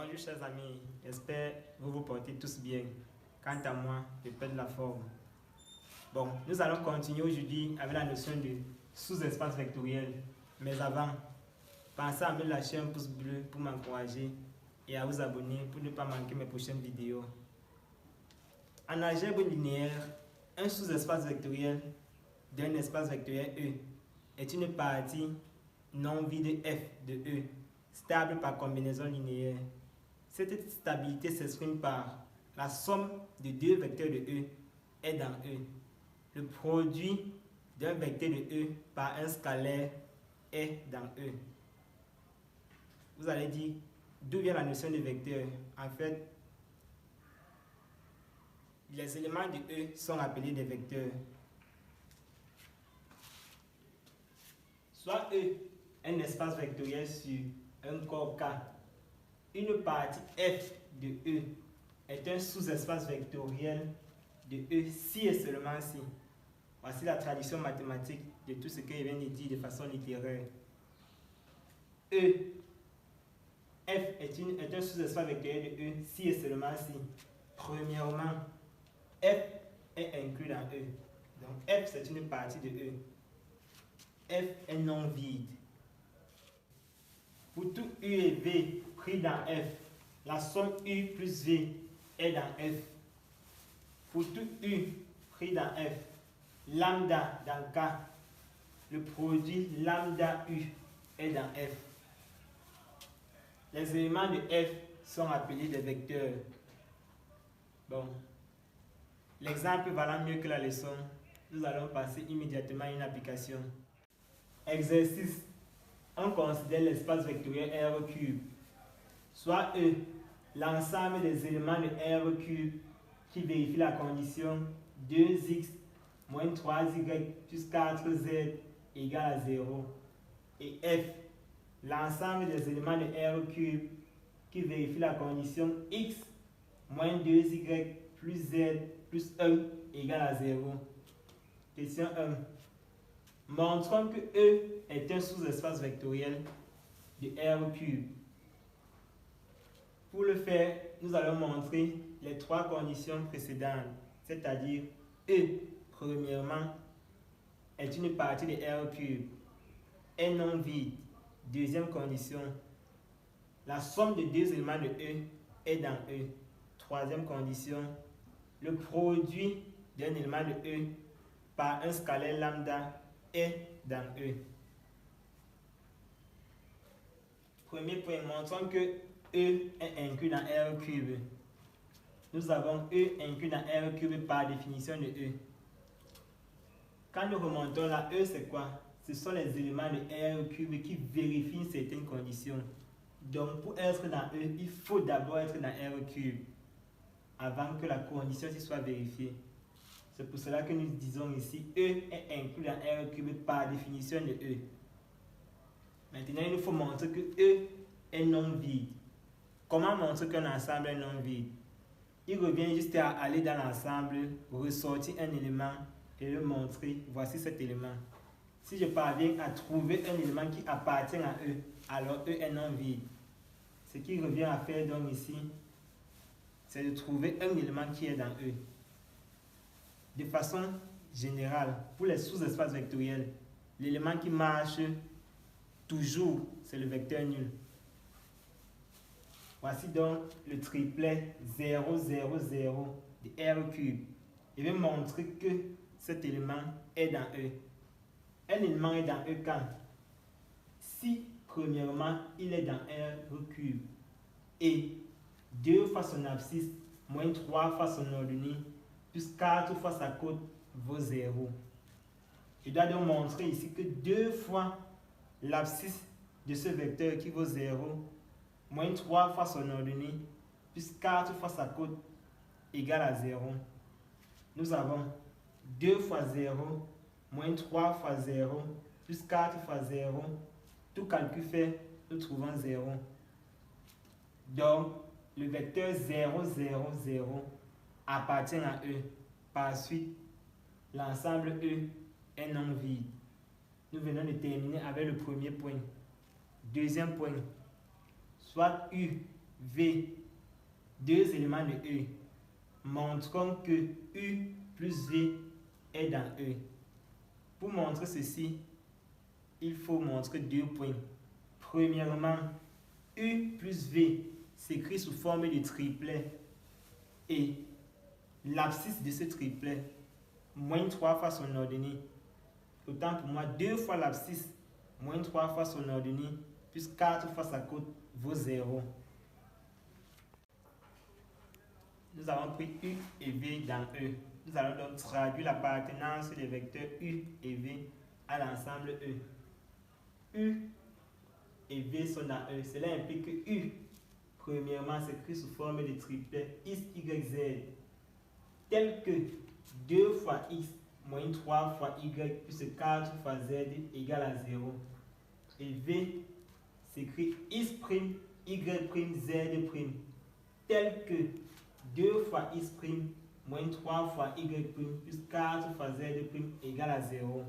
Bonjour chers amis, j'espère que vous vous portez tous bien. Quant à moi, je perds la forme. Bon, nous allons continuer aujourd'hui avec la notion de sous-espace vectoriel. Mais avant, pensez à me lâcher un pouce bleu pour m'encourager et à vous abonner pour ne pas manquer mes prochaines vidéos. En algèbre linéaire, un sous-espace vectoriel d'un espace vectoriel E est une partie non vide F de E, stable par combinaison linéaire. Cette stabilité s'exprime par la somme de deux vecteurs de E est dans E. Le produit d'un vecteur de E par un scalaire est dans E. Vous allez dire, d'où vient la notion de vecteur? En fait, les éléments de E sont appelés des vecteurs. Soit E est un espace vectoriel sur un corps K, une partie F de E est un sous-espace vectoriel de E si et seulement si. Voici la traduction mathématique de tout ce que je viens de dire de façon littéraire. E, F est un sous-espace vectoriel de E si et seulement si. Premièrement, F est inclus dans E. Donc F c'est une partie de E. F est non vide. Pour tout U et V pris dans F, la somme U plus V est dans F. Pour tout U pris dans F, lambda dans K, le produit lambda U est dans F. Les éléments de F sont appelés des vecteurs. Bon, l'exemple valant mieux que la leçon, nous allons passer immédiatement à une application. Exercice. On considère l'espace vectoriel R3, soit E, l'ensemble des éléments de R3 qui vérifie la condition 2x moins 3y plus 4z égale à 0, et F, l'ensemble des éléments de R3 qui vérifie la condition x moins 2y plus z plus 1 égale à 0. Question 1. Montrons que E est un sous-espace vectoriel de R3. Pour le faire, nous allons montrer les trois conditions précédentes, c'est-à-dire E, premièrement, est une partie de R3, est non vide. Deuxième condition, la somme de deux éléments de E est dans E. Troisième condition, le produit d'un élément de E par un scalaire lambda est dans E. Premier point, montrons que E est inclus dans R3. Nous avons E inclus dans R3 par définition de E. Quand nous remontons là, E c'est quoi? Ce sont les éléments de R3 qui vérifient une certaine condition. Donc pour être dans E, il faut d'abord être dans R3 avant que la condition soit vérifiée. C'est pour cela que nous disons ici E est inclus dans R3 par définition de E. Maintenant, il nous faut montrer que E est non vide. Comment montrer qu'un ensemble est non vide? Il revient juste à aller dans l'ensemble, ressortir un élément et le montrer. Voici cet élément. Si je parviens à trouver un élément qui appartient à E, alors E est non vide. Ce qu'il revient à faire donc ici, c'est de trouver un élément qui est dans E. De façon générale, pour les sous-espaces vectoriels, l'élément qui marche toujours, c'est le vecteur nul. Voici donc le triplet 0, 0, 0 de R3. Je vais montrer que cet élément est dans E. Un élément est dans E quand? Si, premièrement, il est dans R3 et 2 fois son abscisse moins 3 fois son ordonnée plus 4 fois sa cote vaut 0. Je dois donc montrer ici que 2 fois l'abscisse de ce vecteur qui vaut 0 moins 3 fois son ordonnée plus 4 fois sa cote égale à 0. Nous avons 2 fois 0 moins 3 fois 0 plus 4 fois 0. Tout calcul fait, nous trouvons 0. Donc, le vecteur 0, 0, 0 appartient à E. Par suite, l'ensemble E est non vide. Nous venons de terminer avec le premier point. Deuxième point, soit U V, deux éléments de E, montrons que U plus V est dans E. Pour montrer ceci, il faut montrer deux points. Premièrement, U plus V s'écrit sous forme de triplet et l'abscisse de ce triplet, moins 3 fois son ordonnée. Autant pour moi, 2 fois l'abscisse, moins 3 fois son ordonnée, plus 4 fois sa côte, vaut 0. Nous avons pris U et V dans E. Nous allons donc traduire l'appartenance des vecteurs U et V à l'ensemble E. U et V sont dans E. Cela implique que U, premièrement, s'écrit sous forme de triplet X, Y, Z, tel que 2 fois X moins 3 fois Y plus 4 fois Z égale à 0. Et V s'écrit X', Y', Z', tel que 2 fois X' moins 3 fois Y' plus 4 fois Z' égale à 0.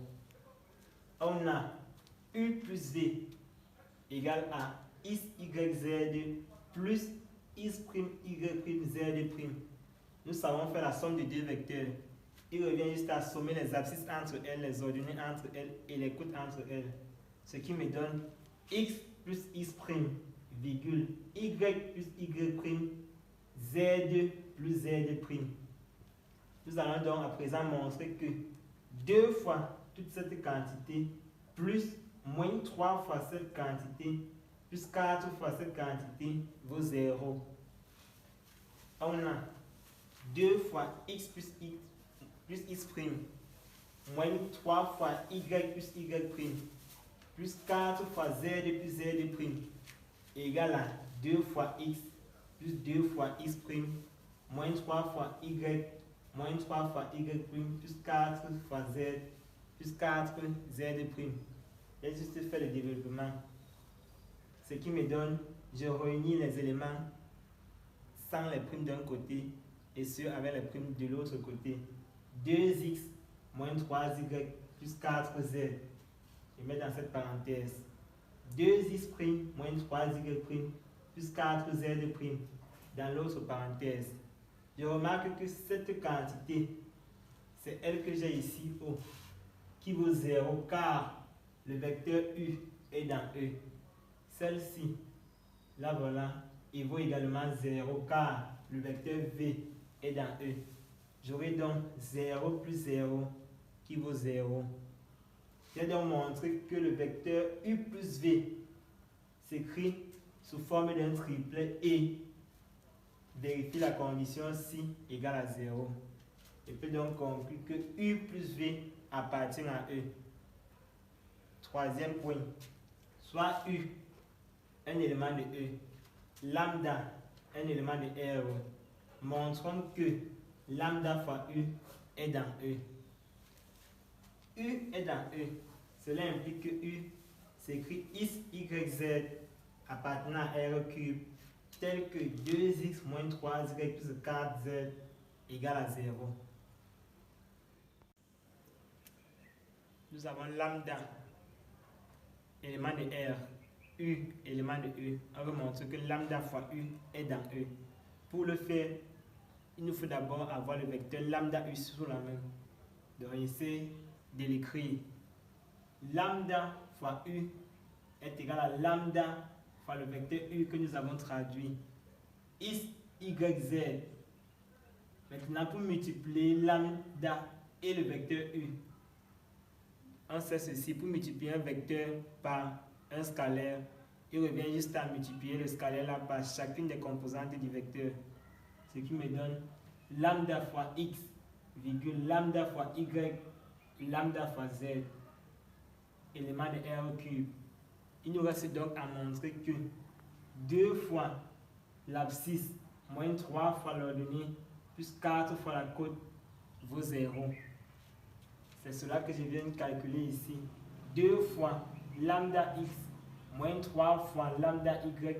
On a U plus V égale à X, Y, Z plus X', Y', Z'. Nous savons faire la somme des deux vecteurs. Il revient juste à sommer les abscisses entre elles, les ordonnées entre elles et les côtes entre elles. Ce qui me donne X plus X', virgule, Y plus Y', Z plus Z'. Nous allons donc à présent montrer que 2 fois toute cette quantité plus moins 3 fois cette quantité plus 4 fois cette quantité vaut 0. On a 2 fois X plus X', moins 3 fois Y plus Y', plus 4 fois Z plus Z' égale à 2 fois X plus 2 fois X', moins 3 fois Y, moins 3 fois Y', plus 4 fois Z, plus 4 Z'. J'ai juste fait le développement. Ce qui me donne, je réunis les éléments sans les primes d'un côté et ceux avec les primes de l'autre côté. 2x moins 3y plus 4z. Je mets dans cette parenthèse. 2x' moins 3y' plus 4z' dans l'autre parenthèse. Je remarque que cette quantité, c'est elle que j'ai ici, O, qui vaut 0 car le vecteur U est dans E. Celle-ci, là voilà, il vaut également 0 car le vecteur V est dans E. J'aurai donc 0 plus 0 qui vaut 0. J'ai donc montré que le vecteur U plus V s'écrit sous forme d'un triplet et vérifie la condition si égale à 0. Je peux donc conclure que U plus V appartient à E. Troisième point, soit U, un élément de E, lambda, un élément de R. Montrons que lambda fois U est dans E. U est dans E. Cela implique que U s'écrit X, Y, Z appartenant à R cube tel que 2x moins 3y plus 4z égale à 0. Nous avons lambda, élément de R, U, élément de E. On va montrer que lambda fois U est dans E. Pour le faire, il nous faut d'abord avoir le vecteur lambda U sous la main. Donc, on essaie de l'écrire. Lambda fois U est égal à lambda fois le vecteur U que nous avons traduit. X, Y, Z. Maintenant, pour multiplier lambda et le vecteur U, on sait ceci, pour multiplier un vecteur par un scalaire, il revient juste à multiplier le scalaire là par chacune des composantes du vecteur. Ce qui me donne lambda fois X, virgule, lambda fois Y, lambda fois Z, élément de R cube. Il nous reste donc à montrer que 2 fois l'abscisse moins 3 fois l'ordonnée plus 4 fois la côte vaut 0. C'est cela que je viens de calculer ici. 2 fois lambda x moins 3 fois lambda y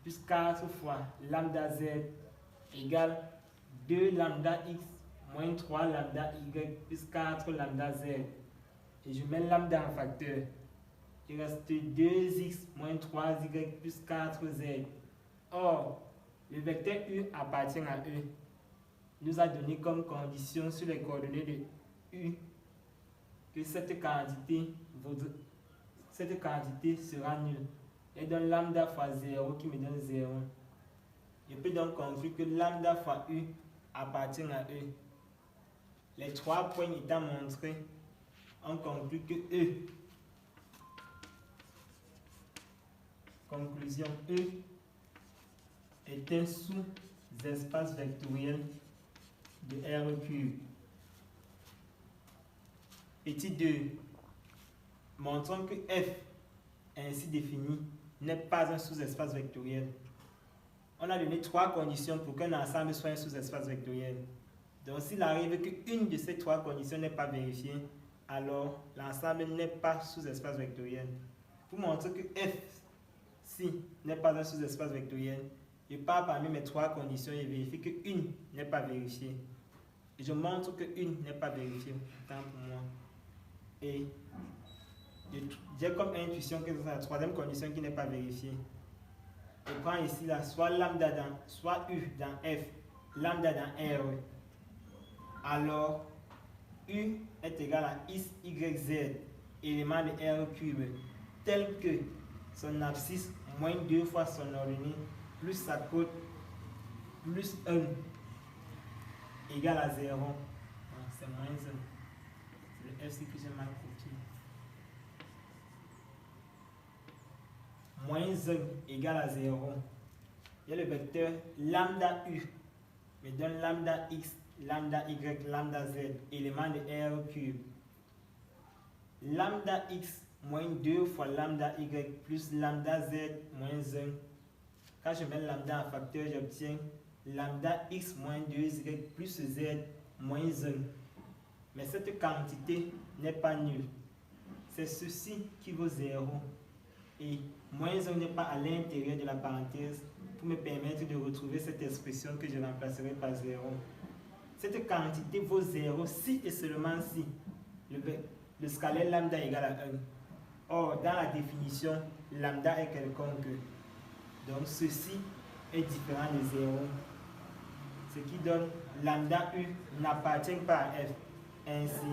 plus 4 fois lambda z égale 2 lambda x moins 3 lambda y plus 4 lambda z. Et je mets lambda en facteur. Il reste 2x moins 3y plus 4z. Or, Le vecteur U appartient à E. Nous a donné comme condition sur les coordonnées de U que cette quantité sera nulle. Et donc lambda fois 0 qui me donne 0. Je peux donc conclure que lambda fois U appartient à E. Les 3 points étant montrés, on conclut que E. Conclusion, E est un sous-espace vectoriel de R3. Petit 2. Montrons que F ainsi défini n'est pas un sous-espace vectoriel. On a donné 3 conditions pour qu'un ensemble soit un sous-espace vectoriel. Donc s'il arrive qu'une de ces 3 conditions n'est pas vérifiée, alors l'ensemble n'est pas sous-espace vectoriel. Pour montrer que F n'est pas un sous-espace vectoriel, je pars parmi mes 3 conditions et vérifie qu'une n'est pas vérifiée. Et je montre qu'une n'est pas vérifiée, tant pour moi. Et j'ai comme intuition que c'est la 3e condition qui n'est pas vérifiée. Je prends ici là, soit lambda soit U dans F, lambda dans R. Alors, U est égal à X, Y, Z, élément de R cube, tel que son abscisse moins 2 fois son ordonnée, plus sa cote, plus 1, égale à 0. C'est moins 1. C'est le FC que j'ai mal copié. Moins 1 égale à 0. Il y a le vecteur lambda U me donne lambda X, lambda Y, lambda Z, élément de R cube. Lambda X moins 2 fois lambda Y plus lambda Z moins 1. Quand je mets lambda en facteur, j'obtiens lambda X moins 2Y plus Z moins 1. Mais cette quantité n'est pas nulle. C'est ceci qui vaut 0. Et moins 1 n'est pas à l'intérieur de la parenthèse pour me permettre de retrouver cette expression que je remplacerai par 0. Cette quantité vaut 0 si et seulement si le scalaire lambda est égal à 1. Or, dans la définition, lambda est quelconque. Donc, ceci est différent de 0. Ce qui donne lambda U n'appartient pas à F. Ainsi,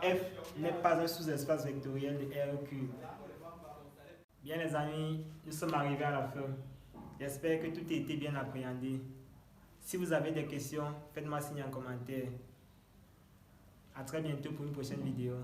F n'est pas un sous-espace vectoriel de R3. Bien les amis, nous sommes arrivés à la fin. J'espère que tout a été bien appréhendé. Si vous avez des questions, faites-moi signe en commentaire. À très bientôt pour une prochaine vidéo.